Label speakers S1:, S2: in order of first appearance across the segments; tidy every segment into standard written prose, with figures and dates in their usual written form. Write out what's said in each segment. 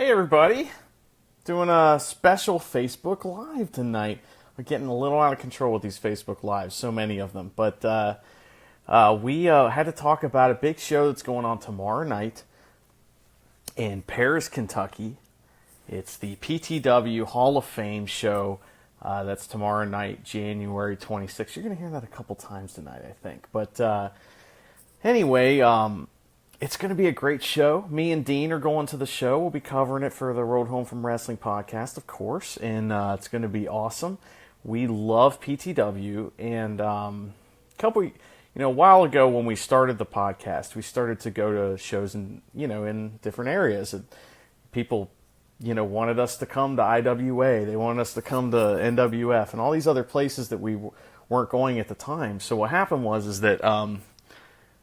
S1: Hey everybody, doing a special Facebook Live tonight. We're getting a little out of control with these Facebook Lives, so many of them. But we had to talk about a big show that's going on tomorrow night in Paris, Kentucky. It's the PTW Hall of Fame show. That's tomorrow night, January 26th. You're going to hear that a couple times tonight, I think. But anyway, it's going to be a great show. Me and Dean are going to the show. We'll be covering it for the Road Home from Wrestling podcast, of course, and it's going to be awesome. We love PTW, and a while ago when we started the podcast, we started to go to shows in different areas. And people, wanted us to come to IWA. They wanted us to come to NWF and all these other places that we weren't going at the time. So what happened was that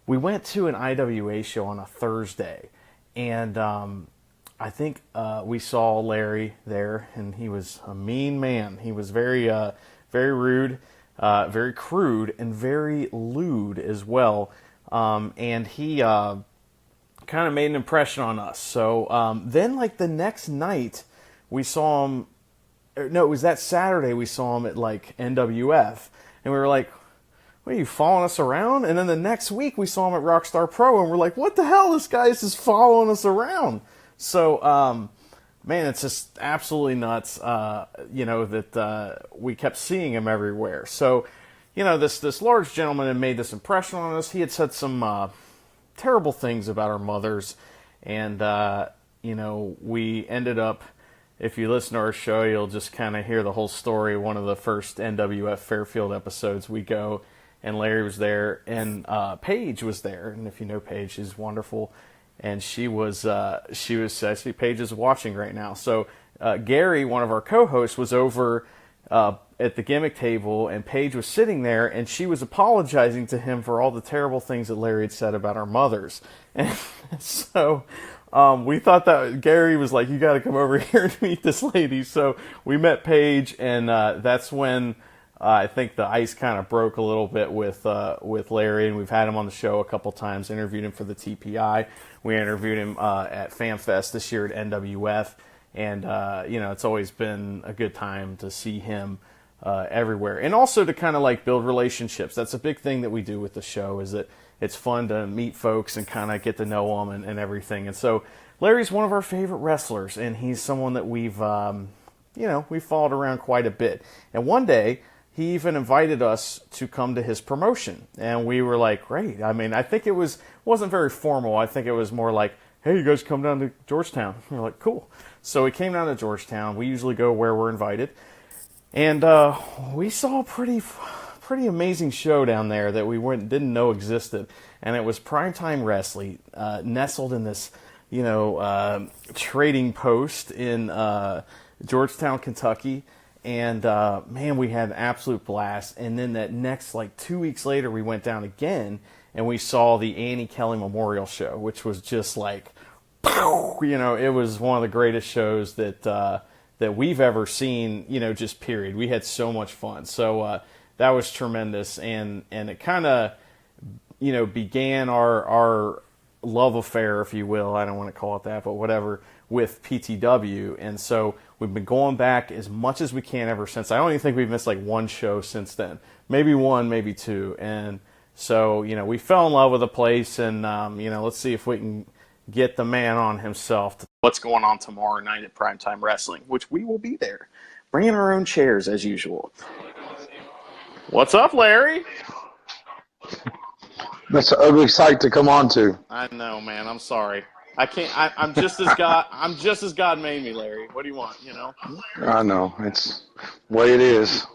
S1: we went to an IWA show on a Thursday, and I think we saw Larry there, and he was a mean man. He was very rude, very crude, and very lewd as well. And he kind of made an impression on us. So then, the next night, we saw him. No, it was that Saturday we saw him at NWF, and we were like, "What, are you following us around?" And then the next week we saw him at Rockstar Pro, and we're like, "What the hell? This guy is just following us around." So, man, it's just absolutely nuts, that we kept seeing him everywhere. So, this large gentleman had made this impression on us. He had said some terrible things about our mothers, and, we ended up, if you listen to our show, you'll just kind of hear the whole story. One of the first NWF Fairfield episodes, we go, and Larry was there, and Paige was there. And if you know Paige, she's wonderful. And she was actually, Paige is watching right now. So Gary, one of our co-hosts, was over at the gimmick table, and Paige was sitting there, and she was apologizing to him for all the terrible things that Larry had said about our mothers. And so we thought that Gary was like, "You got to come over here and meet this lady." So we met Paige, and that's when I think the ice kind of broke a little bit with Larry, and we've had him on the show a couple times, interviewed him for the TPI. We interviewed him at FanFest this year at NWF, and, it's always been a good time to see him everywhere. And also to kind of build relationships. That's a big thing that we do with the show, is that it's fun to meet folks and kind of get to know them and everything. And so Larry's one of our favorite wrestlers, and he's someone that we've followed around quite a bit. And one day, he even invited us to come to his promotion, and we were like, great. I mean, I think it wasn't very formal. I think it was more like, "Hey, you guys come down to Georgetown." We were like, cool. So we came down to Georgetown. We usually go where we're invited, and we saw a pretty amazing show down there that we didn't know existed, and it was Primetime Wrestling, nestled in this trading post in Georgetown, Kentucky. And, man, we had an absolute blast. And then that next, 2 weeks later, we went down again, and we saw the Annie Kelly Memorial Show, which was just pow! It was one of the greatest shows that we've ever seen, just period. We had so much fun. So that was tremendous. And it kind of, began our love affair, if you will. I don't want to call it that, but whatever, with PTW. And so we've been going back as much as we can ever since. I don't even think we've missed one show since then. Maybe one, maybe two. And so, we fell in love with the place, and, let's see if we can get the man on himself. What's going on tomorrow night at Primetime Wrestling, which we will be there, bringing our own chairs as usual. What's up, Larry?
S2: That's an ugly sight to come on to.
S1: I know, man. I'm sorry. I can't. I'm just as God. I'm just as God made me, Larry. What do you want?
S2: I know. It's the way it is.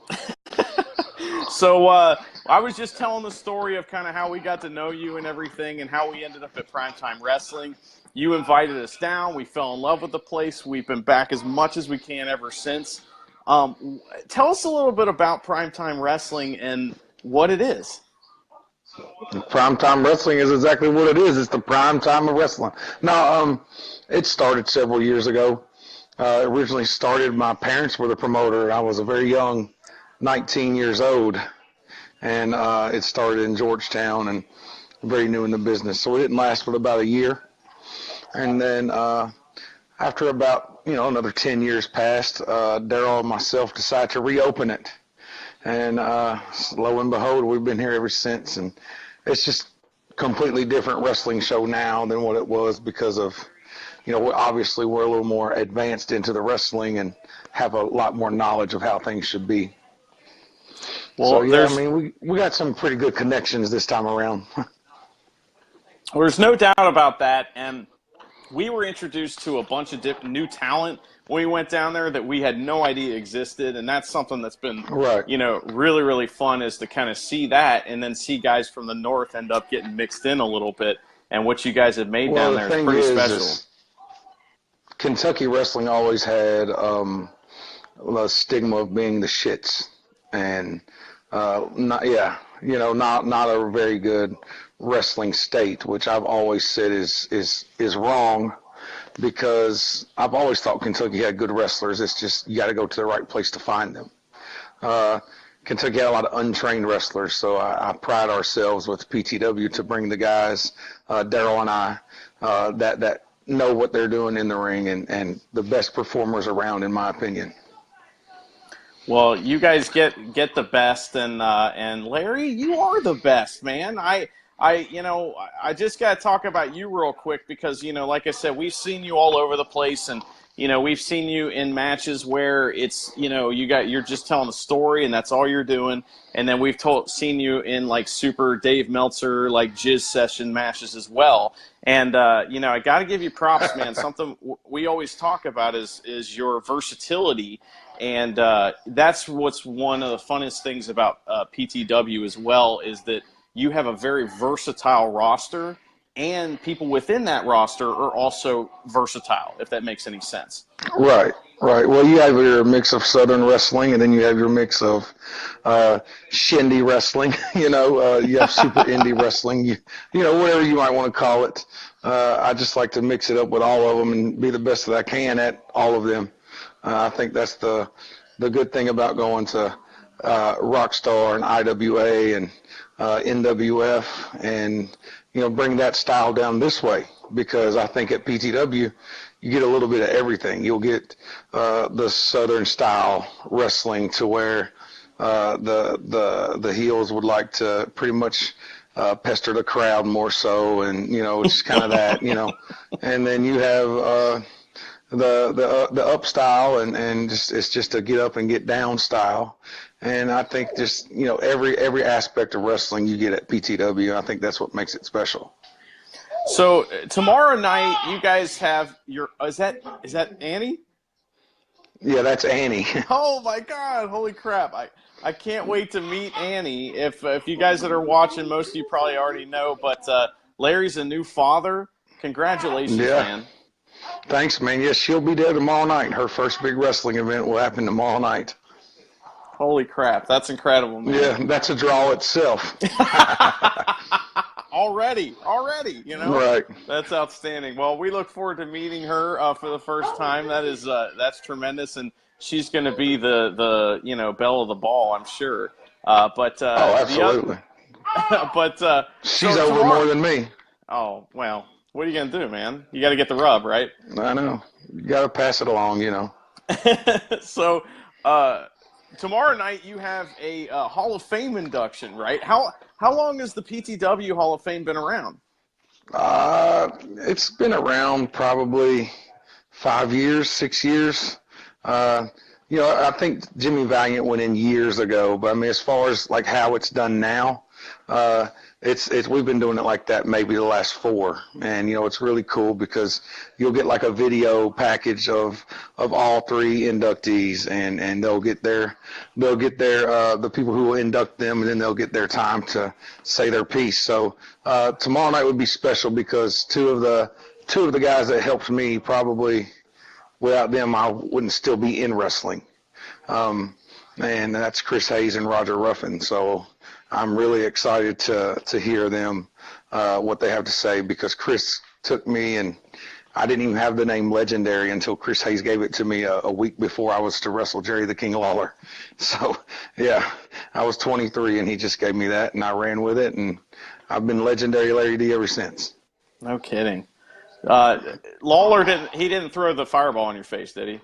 S1: So I was just telling the story of kind of how we got to know you and everything, and how we ended up at Primetime Wrestling. You invited us down. We fell in love with the place. We've been back as much as we can ever since. Tell us a little bit about Primetime Wrestling and what it is.
S2: Primetime Wrestling is exactly what it is. It's the prime time of wrestling. Now, it started several years ago. Originally started, my parents were the promoter. I was a very young, 19 years old, and it started in Georgetown, and very new in the business. So it didn't last but about a year. And then after about, another 10 years passed, Daryl and myself decided to reopen it. And lo and behold, we've been here ever since. And it's just completely different wrestling show now than what it was because of, obviously we're a little more advanced into the wrestling and have a lot more knowledge of how things should be.
S1: Well,
S2: so, yeah, I mean, we got some pretty good connections this time around.
S3: There's no doubt about that, and we were introduced to a bunch of new talent when we went down there that we had no idea existed, and that's something that's been,
S2: Right.
S3: Really, really fun is to kind of see that and then see guys from the north end up getting mixed in a little bit, and what you guys have made down there is pretty special.
S2: Kentucky wrestling always had the stigma of being the shits, and not a very good wrestling state, which I've always said is wrong, because I've always thought Kentucky had good wrestlers. It's just you got to go to the right place to find them. Kentucky had a lot of untrained wrestlers, so I pride ourselves with PTW to bring the guys, Daryl and I, that know what they're doing in the ring and the best performers around, in my opinion.
S3: Well, you guys get the best, and Larry, you are the best, man. I just got to talk about you real quick because, like I said, we've seen you all over the place, and, we've seen you in matches where it's, you're just telling the story and that's all you're doing. And then we've seen you in like super Dave Meltzer, like Jizz session matches as well. And, I got to give you props, man. Something we always talk about is your versatility. And that's what's one of the funnest things about PTW as well, is that you have a very versatile roster, and people within that roster are also versatile, if that makes any sense.
S2: Right. Well, you have your mix of Southern wrestling, and then you have your mix of shindy wrestling. You have super indie wrestling. Whatever you might want to call it. I just like to mix it up with all of them and be the best that I can at all of them. I think that's the good thing about going to Rockstar and IWA and NWF, and bring that style down this way, because I think at PTW you get a little bit of everything. You'll get the Southern style wrestling, to where the heels would like to pretty much pester the crowd more so, and it's kind of that, and then you have the up style, and it's just a get up and get down style. And I think just, every aspect of wrestling you get at PTW, and I think that's what makes it special.
S3: So tomorrow night you guys have is that Annie?
S2: Yeah, that's Annie.
S3: Oh my God, holy crap. I can't wait to meet Annie. If you guys that are watching, most of you probably already know, but Larry's a new father. Congratulations, man.
S2: Thanks, man. Yes, she'll be there tomorrow night. Her first big wrestling event will happen tomorrow night.
S3: Holy crap, that's incredible, man.
S2: Yeah, that's a draw itself.
S3: Already,
S2: Right.
S3: That's outstanding. Well, we look forward to meeting her for the first time. That's tremendous, and she's going to be the belle of the ball, I'm sure.
S2: Oh, absolutely.
S3: She's
S2: over
S3: tomorrow,
S2: more than me.
S3: Oh, well, what are you going to do, man? You got to get the rub, right?
S2: I know. You got to pass it along,
S3: So, tomorrow night you have a Hall of Fame induction, right? How long has the PTW Hall of Fame been around?
S2: It's been around probably 5 years, 6 years. I think Jimmy Valiant went in years ago, but I mean, as far as like how it's done now, we've been doing it like that maybe the last 4, and it's really cool because you'll get like a video package of all 3 inductees, and they'll get their the people who will induct them, and then they'll get their time to say their piece. So tomorrow night would be special because two of the guys that helped me, probably without them I wouldn't still be in wrestling, and that's Chris Hayes and Roger Ruffin. So I'm really excited to hear them, what they have to say, because Chris took me, and I didn't even have the name Legendary until Chris Hayes gave it to me a week before I was to wrestle Jerry the King Lawler. So, yeah, I was 23, and he just gave me that, and I ran with it, and I've been Legendary Larry D ever since.
S3: No kidding. Lawler didn't throw the fireball in your face, did he?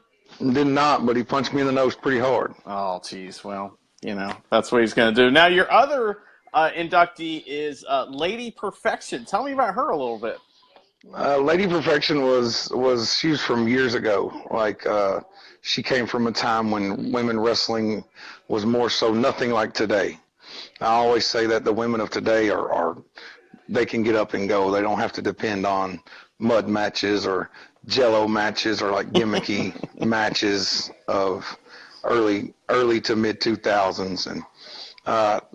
S2: Did not, but he punched me in the nose pretty hard.
S3: Oh, geez. Well, that's what he's going to do. Now, your other inductee is Lady Perfection. Tell me about her a little bit.
S2: Lady Perfection she was from years ago. Like, she came from a time when women wrestling was more so nothing like today. I always say that the women of today they can get up and go. They don't have to depend on mud matches or jello matches or like gimmicky matches of early to mid 2000s. And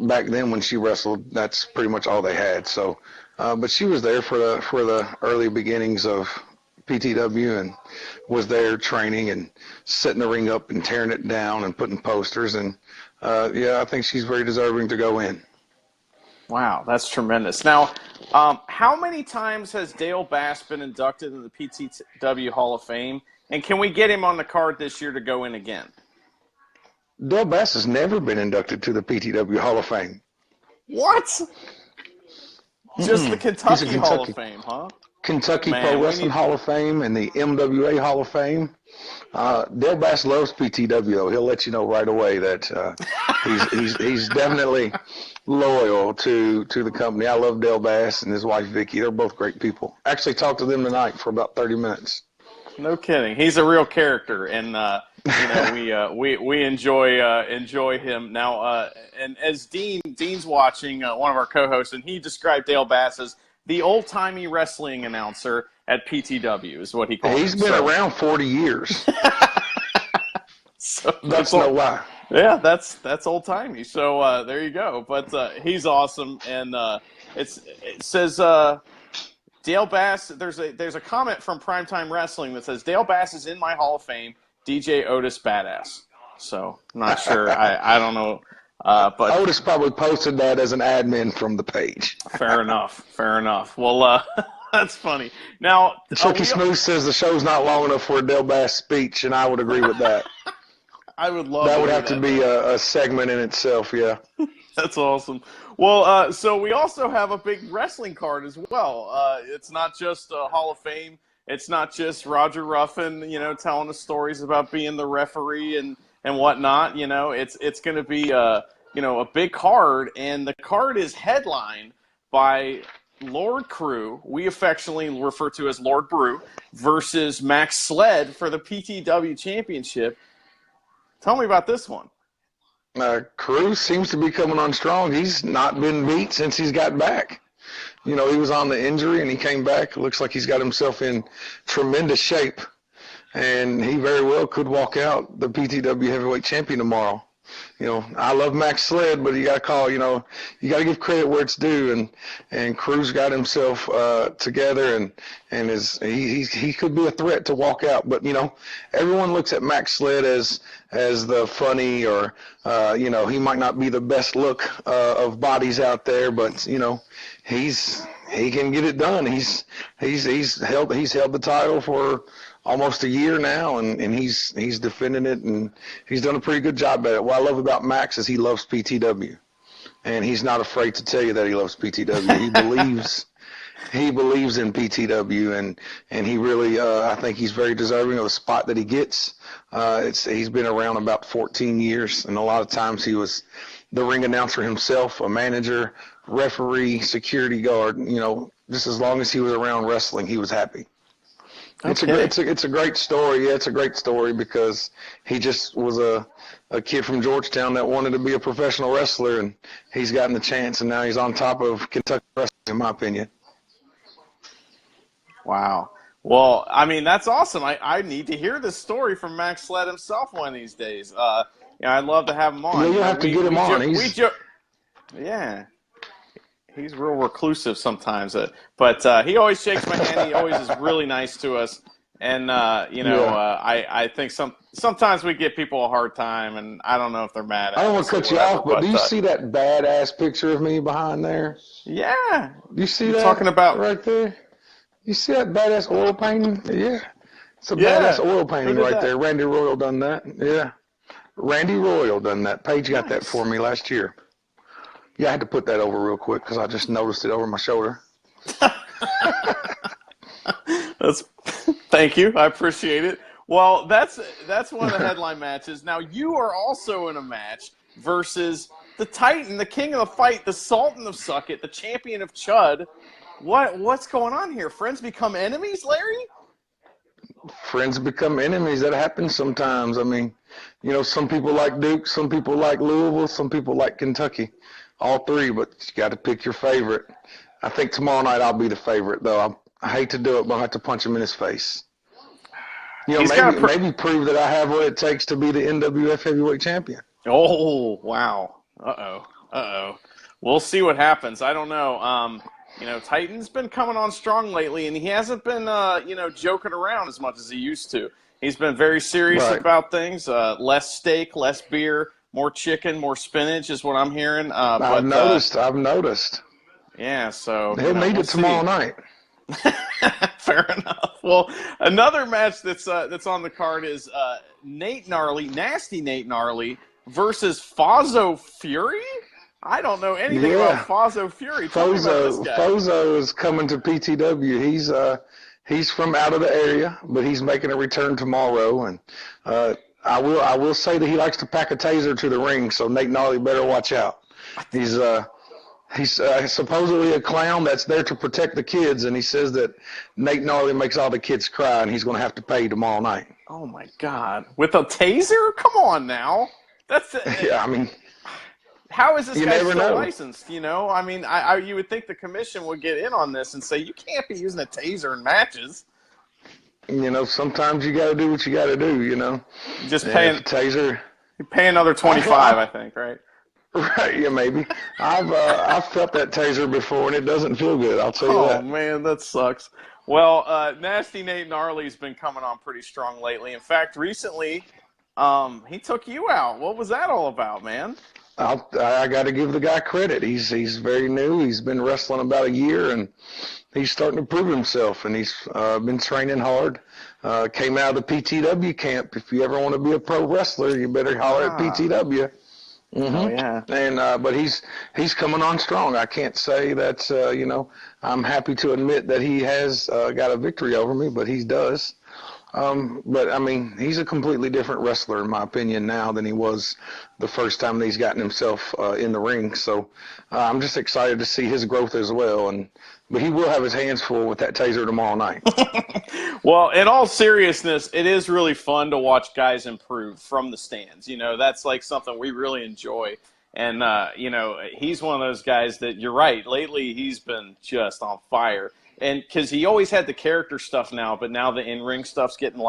S2: back then when she wrestled, that's pretty much all they had. So, but she was there for the early beginnings of PTW and was there training and setting the ring up and tearing it down and putting posters. And I think she's very deserving to go in.
S3: Wow, that's tremendous. Now, how many times has Dale Bass been inducted into the PTW Hall of Fame? And can we get him on the card this year to go in again?
S2: Dale Bass has never been inducted to the PTW Hall of Fame.
S3: What? Just the Kentucky Hall of Fame, huh?
S2: Kentucky Pro Wrestling Hall of Fame and the MWA Hall of Fame. Dale Bass loves PTW, though. He'll let you know right away that he's definitely loyal to the company. I love Dale Bass and his wife Vicky. They're both great people. Actually talked to them tonight for about 30 minutes.
S3: No kidding. He's a real character, and we enjoy him now. And as Dean's watching, one of our co-hosts, and he described Dale Bass as the old-timey wrestling announcer at PTW is what he called him.
S2: He's been around 40 years.
S3: So
S2: that's no lie.
S3: Yeah, that's old-timey. So there you go. But he's awesome, and it says Dale Bass. There's a comment from Primetime Wrestling that says Dale Bass is in my Hall of Fame. DJ Otis Badass. So I'm not sure. I don't know. But
S2: Otis probably posted that as an admin from the page.
S3: Fair enough. Well, that's funny. Now,
S2: Chucky Smooth says the show's not long enough for a Dale Bass speech, and I would agree with that.
S3: I would love
S2: that. Would have to be a segment in itself, yeah.
S3: That's awesome. Well, so we also have a big wrestling card as well. It's not just a Hall of Fame. It's not just Roger Ruffin, telling us stories about being the referee and whatnot. It's going to be a big card, and the card is headlined by Lord Crew, we affectionately refer to as Lord Brew, versus Max Sled for the PTW Championship. Tell me about this one.
S2: Crew seems to be coming on strong. He's not been beat since he's got back. He was on the injury, and he came back. Looks like he's got himself in tremendous shape, and he very well could walk out the PTW Heavyweight Champion tomorrow. I love Max Sled, but you got to give credit where it's due, and Crew's got himself together, and he could be a threat to walk out. But everyone looks at Max Sled as the funny, or he might not be the best look of bodies out there, but he can get it done. He's held the title for almost a year now, and he's defending it, and he's done a pretty good job at it. What I love about Max is he loves PTW, and he's not afraid to tell you that he loves PTW. He believes in PTW, and he really I think he's very deserving of the spot that he gets. He's been around about 14 years, and a lot of times he was the ring announcer himself, a manager, referee, security guard. Just as long as he was around wrestling, he was happy. Okay. It's a great story. Yeah, it's a great story because he just was a kid from Georgetown that wanted to be a professional wrestler, and he's gotten the chance, and now he's on top of Kentucky wrestling, in my opinion.
S3: Wow. Well, I mean, that's awesome. I need to hear this story from Max Sled himself one of these days. I'd love to have him on.
S2: Yeah, you'll have to get him on.
S3: Yeah. He's real reclusive sometimes, but he always shakes my hand. He always is really nice to us, and I think sometimes we give people a hard time, and I don't know if they're mad at us.
S2: I don't want to cut you off, but do you see that badass picture of me behind there?
S3: Yeah.
S2: You see that?
S3: Talking about
S2: right there? You see that badass oil painting? Yeah. It's a badass oil painting right there. Randy Royal done that. Yeah. Randy Royal done that. Paige got that for me last year. Yeah, I had to put that over real quick because I just noticed it over my shoulder.
S3: That's thank you. I appreciate it. Well, that's one of the headline matches. Now you are also in a match versus the Titan, the king of the fight, the Sultan of Suckit, the champion of Chud. What's going on here? Friends become enemies, Larry?
S2: Friends become enemies. That happens sometimes. I mean, some people like Duke, some people like Louisville, some people like Kentucky. All three, but you got to pick your favorite. I think tomorrow night I'll be the favorite, though. I hate to do it, but I have to punch him in his face. Maybe prove that I have what it takes to be the NWF heavyweight champion.
S3: Oh, wow. Uh-oh. We'll see what happens. I don't know. Titan's been coming on strong lately, and he hasn't been, joking around as much as he used to. He's been very serious about things. Less steak, less beer, more chicken, more spinach is what I'm hearing.
S2: I've noticed.
S3: Yeah, so
S2: he'll need it tomorrow night.
S3: Fair enough. Well, another match that's on the card is Nasty Nate Gnarly versus Fazo Fury. I don't know anything about Fazo Fury. Tell me about this guy.
S2: Fazo is coming to PTW. He's from out of the area, but he's making a return tomorrow. And I will say that he likes to pack a taser to the ring, so Nate Gnarly better watch out. He's supposedly a clown that's there to protect the kids, and he says that Nate Gnarly makes all the kids cry, and he's going to have to pay tomorrow night.
S3: Oh, my God. With a taser? Come on now.
S2: Yeah, I mean.
S3: How is this guy still licensed? I mean, you would think the commission would get in on this and say, you can't be using a taser in matches.
S2: Sometimes you got to do what you got to do,
S3: Just paying
S2: taser.
S3: You pay another $25, I think, right?
S2: Right, yeah, maybe. I've felt that taser before, and it doesn't feel good. I'll tell you that.
S3: Oh man, that sucks. Well, Nasty Nate Gnarly's been coming on pretty strong lately. In fact, recently, he took you out. What was that all about, man?
S2: I got to give the guy credit. He's very new. He's been wrestling about a year, and he's starting to prove himself. And he's been training hard. Came out of the PTW camp. If you ever want to be a pro wrestler, you better holler at PTW. Mm-hmm.
S3: Oh yeah.
S2: And but he's coming on strong. I can't say that I'm happy to admit that he has got a victory over me, but he does. But I mean, he's a completely different wrestler in my opinion now than he was the first time that he's gotten himself in the ring. So I'm just excited to see his growth as well. But he will have his hands full with that taser tomorrow night.
S3: Well, in all seriousness, it is really fun to watch guys improve from the stands. That's like something we really enjoy. And, he's one of those guys that, you're right, lately he's been just on fire. And because he always had the character stuff now, but now the in-ring stuff's getting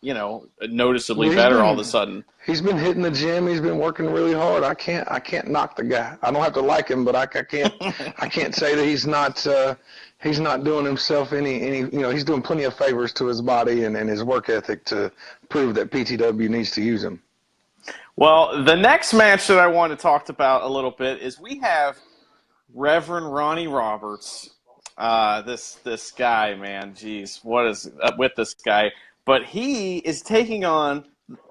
S3: noticeably better all of a sudden.
S2: He's been hitting the gym. He's been working really hard. I can't knock the guy. I don't have to like him, but I can't say that he's not doing himself any. He's doing plenty of favors to his body and his work ethic to prove that PTW needs to use him.
S3: Well, the next match that I want to talk about a little bit is we have Reverend Ronnie Roberts. This guy, man, geez, what is up with this guy? But he is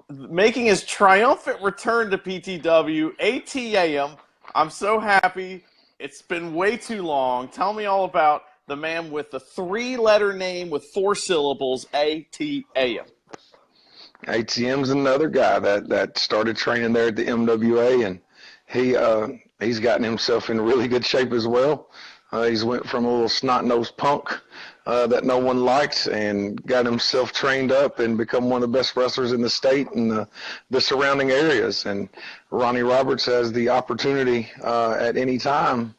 S3: making his triumphant return to PTW, ATAM. I'm so happy. It's been way too long. Tell me all about the man with the 3-letter name with 4 syllables, ATAM.
S2: ATM's another guy that started training there at the MWA, and he's gotten himself in really good shape as well. He's went from a little snot-nosed punk that no one liked and got himself trained up and become one of the best wrestlers in the state and the surrounding areas. And Ronnie Roberts has the opportunity at any time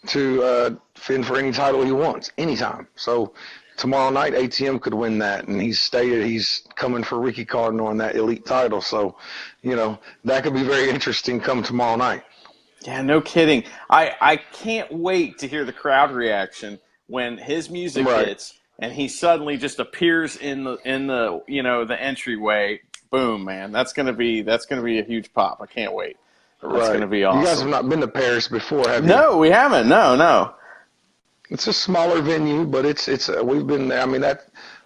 S2: to fend for any title he wants, anytime. So tomorrow night, ATM could win that, and he's stated he's coming for Ricky Cardinal on that elite title. So, that could be very interesting come tomorrow night.
S3: Yeah, no kidding. I can't wait to hear the crowd reaction when his music hits and he suddenly just appears in the the entryway. Boom, man. That's gonna be a huge pop. I can't wait. That's gonna be awesome.
S2: You guys have not been to Paris before, have you?
S3: No, we haven't. No.
S2: It's a smaller venue, but we've been there. I mean,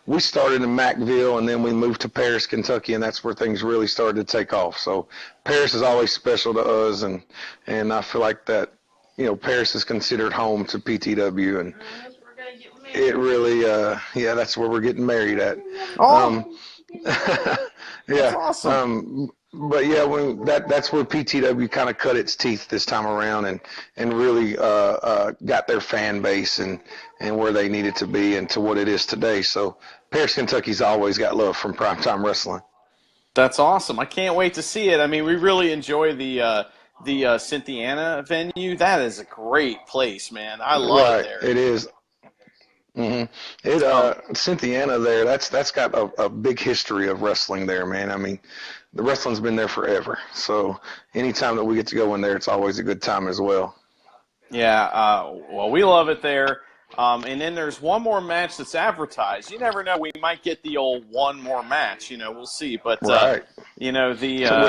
S2: we started in Macville, and then we moved to Paris, Kentucky, and that's where things really started to take off. So Paris is always special to us, and I feel like that, Paris is considered home to PTW. And It really, yeah, that's where we're getting married at.
S3: Oh,
S2: Um,
S3: that's
S2: yeah.
S3: awesome.
S2: But yeah, when that's where PTW kind of cut its teeth this time around, and really got their fan base and where they needed to be and to what it is today. So Paris, Kentucky's always got love from Primetime Wrestling.
S3: That's awesome. I can't wait to see it. I mean, we really enjoy the Cynthiana venue. That is a great place, man. I love it
S2: Right,
S3: there.
S2: it is. hmm It
S3: Um,
S2: Cynthiana there. That's got a big history of wrestling there, man. I mean, the wrestling's been there forever. So anytime that we get to go in there, it's always a good time as well.
S3: yeah, well, we love it there. And then there's one more match that's advertised. You never know. We might get the old one more match. We'll see. But,
S2: Right.
S3: the
S2: So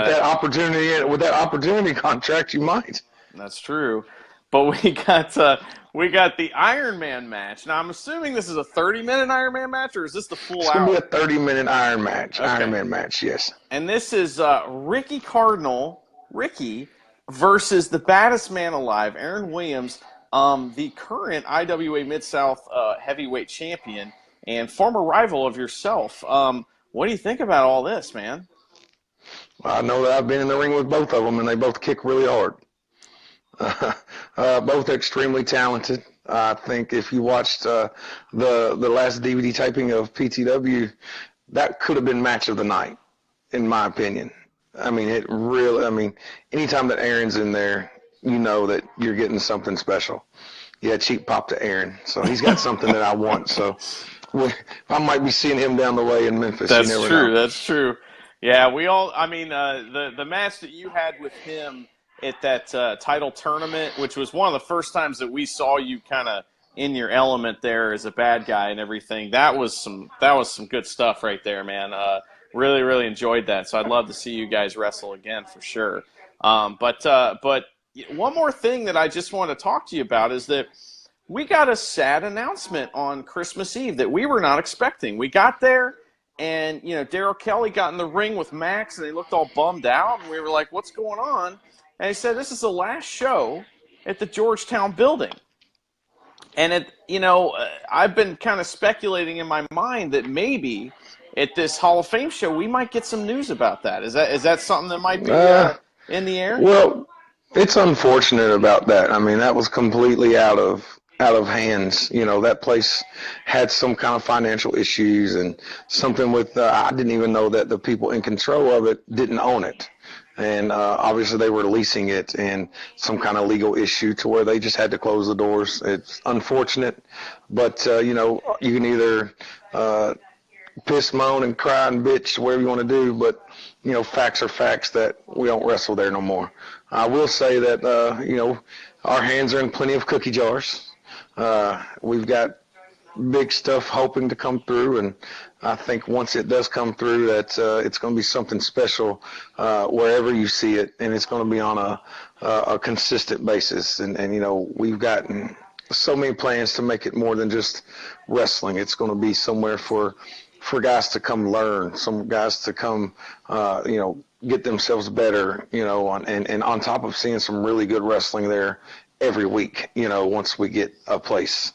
S2: with that opportunity contract, you might.
S3: that's true. But we got the Iron Man match. Now, I'm assuming this is a 30-minute Iron Man match, or is this the full
S2: It's gonna be
S3: hour?
S2: a 30-minute
S3: Okay.
S2: Iron Man match. Yes.
S3: And this is Ricky Cardinal, Ricky, versus the baddest man alive, Aaron Williams, the current IWA Mid-South heavyweight champion and former rival of yourself. What do you think about all this, man?
S2: I know that I've been in the ring with both of them, and they both kick really hard. Both extremely talented. I think if you watched the last DVD taping of PTW, that could have been match of the night, in my opinion. I mean, it really. I mean, anytime that Aaron's in there, you know that you're getting something special. Yeah, cheap pop to Aaron, so he's got something that I want. So I might be seeing him down the way in Memphis.
S3: That's
S2: You never
S3: true.
S2: know.
S3: That's true. Yeah, we all. I mean, the match that you had with him at that title tournament, which was one of the first times that we saw you kind of in your element there as a bad guy and everything. That was some good stuff right there, man. Really, really enjoyed that. So I'd love to see you guys wrestle again for sure. But one more thing that I just want to talk to you about is that we got a sad announcement on Christmas Eve that we were not expecting. We got there, and Daryl Kelly got in the ring with Max, and they looked all bummed out, and we were like, "What's going on?" And he said, "This is the last show at the Georgetown building." And I've been kind of speculating in my mind that maybe at this Hall of Fame show we might get some news about that. Is that something that might be in the air?
S2: Well, it's unfortunate about that. I mean, that was completely out of hands. That place had some kind of financial issues and something with. I didn't even know that the people in control of it didn't own it, and obviously they were leasing it, and some kind of legal issue to where they just had to close the doors. It's unfortunate, but you can either piss, moan, and cry and bitch, whatever you want to do, but facts are facts that we don't wrestle there no more. I will say that our hands are in plenty of cookie jars. We've got big stuff hoping to come through, and I think once it does come through, that it's going to be something special wherever you see it, and it's going to be on a consistent basis. And we've gotten so many plans to make it more than just wrestling. It's going to be somewhere for guys to come learn, some guys to come, get themselves better, and on top of seeing some really good wrestling there every week, once we get a place.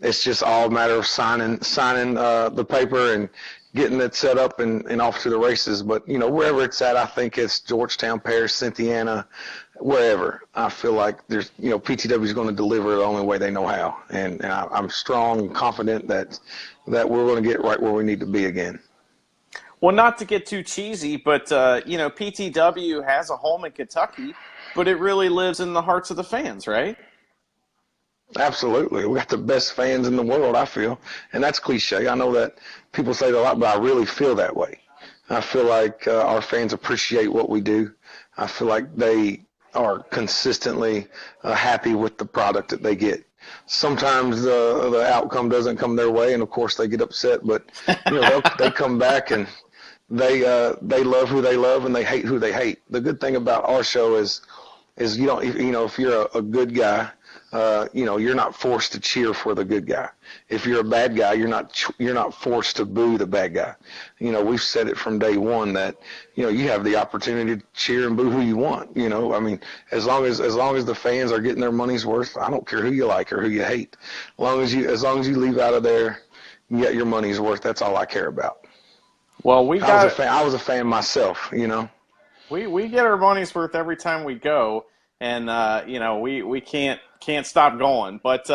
S2: It's just all a matter of signing the paper and getting it set up and off to the races. But, wherever it's at, I think it's Georgetown, Paris, Cynthiana, wherever. I feel like there's, PTW is going to deliver the only way they know how. And I'm strong and confident that we're going to get right where we need to be again.
S3: Well, not to get too cheesy, but PTW has a home in Kentucky, but it really lives in the hearts of the fans, right?
S2: Absolutely. We got the best fans in the world, I feel. And that's cliche. I know that people say that a lot, but I really feel that way. I feel like our fans appreciate what we do. I feel like they are consistently happy with the product that they get. Sometimes the outcome doesn't come their way, and of course they get upset, but they come back and they love who they love and they hate who they hate. The good thing about our show is you don't, if you're a good guy, you're not forced to cheer for the good guy. If you're a bad guy, you're not forced to boo the bad guy. We've said it from day one that you have the opportunity to cheer and boo who you want. I mean, as long as the fans are getting their money's worth, I don't care who you like or who you hate. As long as you leave out of there, you get your money's worth. That's all I care about.
S3: Well,
S2: I was a fan myself.
S3: We get our money's worth every time we go, and we can't stop going. But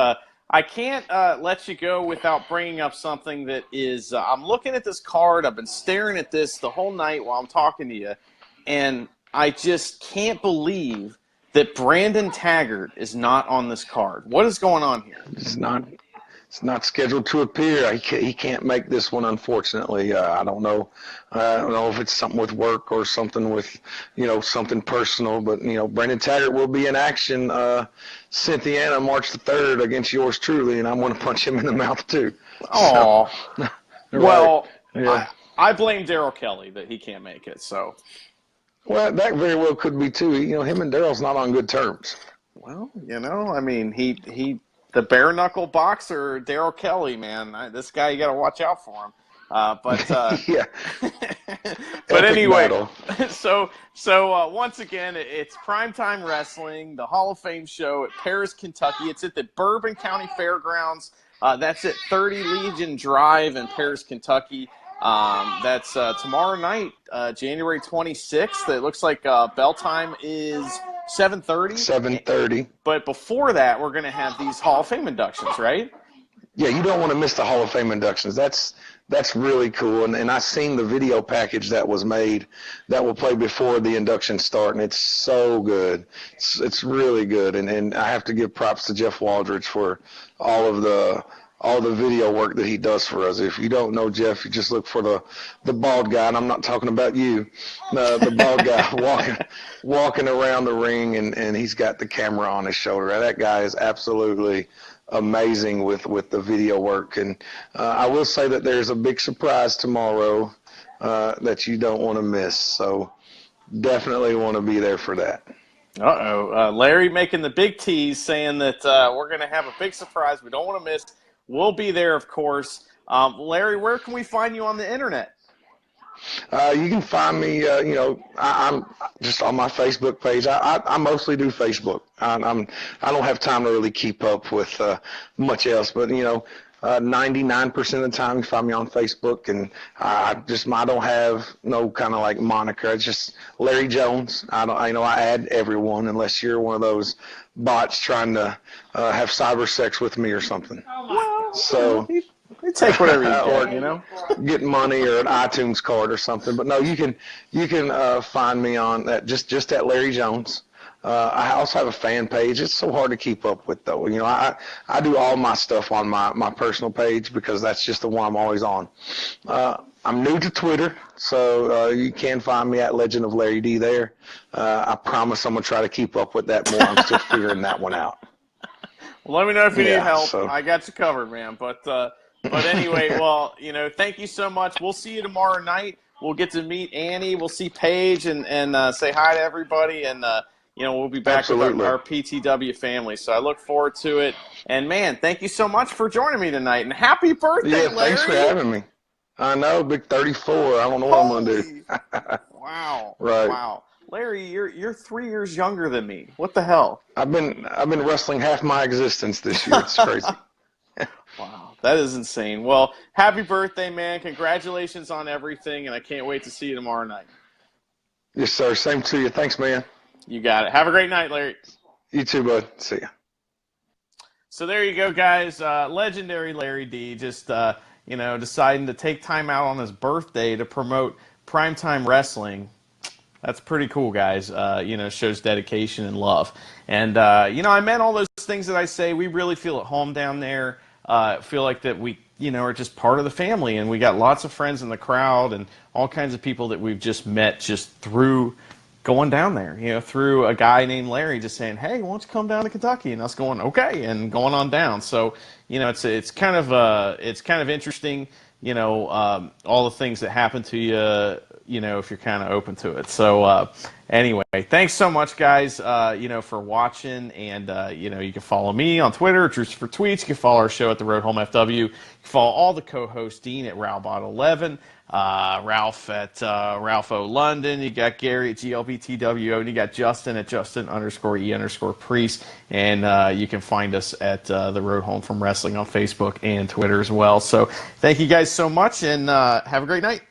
S3: I can't let you go without bringing up something that is. I'm looking at this card. I've been staring at this the whole night while I'm talking to you, and I just can't believe that Brandon Taggart is not on this card. What is going on here?
S2: It's not scheduled to appear. He can't make this one, unfortunately. I don't know. I don't know if it's something with work or something with, something personal. But Brandon Taggart will be in action, Cynthiana, March the 3rd against yours truly, and I'm going to punch him in the mouth too.
S3: Oh,
S2: so,
S3: well,
S2: yeah.
S3: I blame Daryl Kelly that he can't make it. So,
S2: well, that very well could be too. Him and Daryl's not on good terms.
S3: Well, I mean, he. The bare knuckle boxer, Daryl Kelly, man. This guy, you got to watch out for him.
S2: Yeah.
S3: But anyway, so once again, it's Primetime Wrestling, the Hall of Fame show at Paris, Kentucky. It's at the Bourbon County Fairgrounds. That's at 30 Legion Drive in Paris, Kentucky. That's tomorrow night, January 26th. It looks like bell time is 7:30.
S2: 7:30.
S3: But before that, we're going to have these Hall of Fame inductions, right?
S2: Yeah, you don't want to miss the Hall of Fame inductions. That's really cool. And I've seen the video package that was made that will play before the inductions start, and it's so good. It's really good. And I have to give props to Jeff Waldridge for all the video work that he does for us. If you don't know Jeff, you just look for the bald guy, and I'm not talking about you, the bald guy walking around the ring, and he's got the camera on his shoulder. That guy is absolutely amazing with the video work. And I will say that there's a big surprise tomorrow that you don't want to miss. So definitely want to be there for that.
S3: Larry making the big tease, saying that we're going to have a big surprise we don't want to miss. We'll be there, of course. Larry, where can we find you on the internet?
S2: You can find me, I'm just on my Facebook page. I mostly do Facebook. I don't have time to really keep up with much else, but 99% of the time you find me on Facebook, and I don't have no kind of like moniker. It's just Larry Jones. I add everyone unless you're one of those bots trying to have cyber sex with me or something. So
S3: you take whatever you get,
S2: get money or an iTunes card or something. But no, you can find me on that just at Larry Jones. I also have a fan page. It's so hard to keep up with, though. I do all my stuff on my personal page because that's just the one I'm always on. I'm new to Twitter, so you can find me at Legend of Larry D there. I promise I'm going to try to keep up with that more. I'm still figuring that one out.
S3: Well, let me know if you need help.
S2: So.
S3: I got you covered, man. But anyway, well, thank you so much. We'll see you tomorrow night. We'll get to meet Annie. We'll see Paige and say hi to everybody. And, we'll be back with our PTW family. So I look forward to it. And, man, thank you so much for joining me tonight. And happy birthday, Larry.
S2: Thanks for having me. I know, big 34. I don't know what I'm going to do.
S3: Wow.
S2: Right.
S3: Wow. Larry, you're 3 years younger than me. What the hell?
S2: I've been wrestling half my existence this year. It's crazy.
S3: Wow, that is insane. Well, happy birthday, man. Congratulations on everything, and I can't wait to see you tomorrow night.
S2: Yes, sir. Same to you. Thanks, man.
S3: You got it. Have a great night, Larry.
S2: You too, bud. See ya.
S3: So there you go, guys. Legendary Larry D. Just, deciding to take time out on his birthday to promote Primetime Wrestling. That's pretty cool, guys. Shows dedication and love. And, I meant all those things that I say. We really feel at home down there. Feel like that we, are just part of the family. And we got lots of friends in the crowd and all kinds of people that we've just met just through going down there, through a guy named Larry just saying, hey, why don't you come down to Kentucky? And us going, okay, and going on down. So, it's kind of interesting all the things that happen to you, if you're kind of open to it. So anyway, thanks so much, guys, for watching. And, you can follow me on Twitter, Drewster for Tweets. You can follow our show at The Road Home FW. You can follow all the co-hosts, Dean at Rowbot11, Ralph at Ralph O. London. You got Gary at GLBTWO, and you got Justin at Justin_E_Priest. And you can find us at The Road Home from Wrestling on Facebook and Twitter as well. So thank you guys so much, and have a great night.